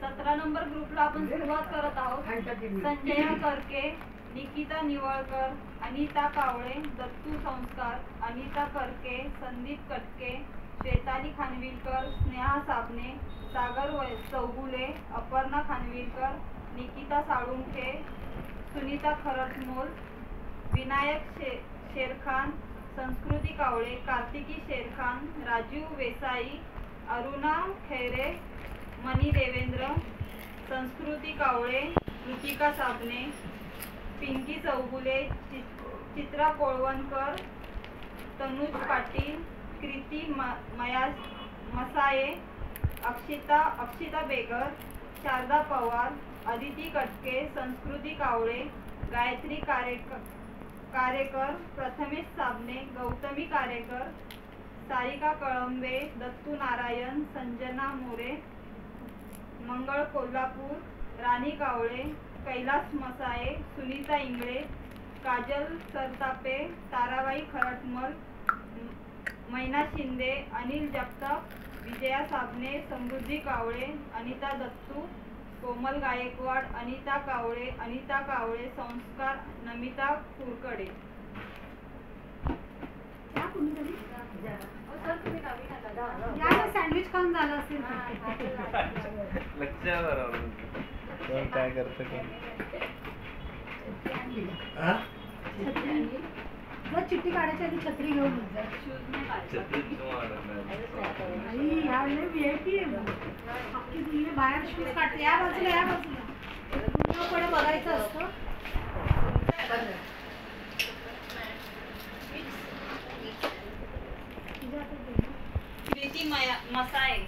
17 number ग्रुपला आपण सुरुवात करत आहोत. संजया करके, निकिता निवळकर, अनिता कावळे, दत्तू संस्कार, अनिता करके, संदीप कटके, श्वेताली खानविलकर, स्नेहा साबणे, सागर चौगुले, अपर्णा खानविलकर, निकिता साळुंखे, सुनीता खरटमोल, विनायक शेरखान, संस्कृती कावळे, कार्तिकी शेरखान, राजीव वेसाई, अरुणा खैरे, मनी देवेंद्र, संस्कृती कावळे, ऋतिका साबणे, पिंकी चौगुले, चित्रा कोळवणकर, तनुज पाटील, कृती मसाये, अक्षिता बेगर, शारदा पवार, अदिती कटके, संस्कृती कावळे, गायत्री कारेकर, प्रथमेश साबणे, गौतमी कारेकर, सारिका कळंबे, दत्तू नारायण, संजना मोरे, मंगळ कोल्हापूर, राणी कावळे, कैलास मसाये, सुनीता इंगळे, काजल सरतापे, ताराबाई खरटमल, मैना शिंदे, अनिल जगताप, विजया साबणे, समृद्धी कावळे, अनिता दत्तू, कोमल गायकवाड, अनिता कावळे, संस्कार, नमिता कुरकडे. सँडविच खाऊन झालं असेल. काय करत चिठ्ठी काढायची आधी छत्री घेऊन बाहेर शूज काढते. या बाजूला पुढे बघायचं असतं. कृती मसाये,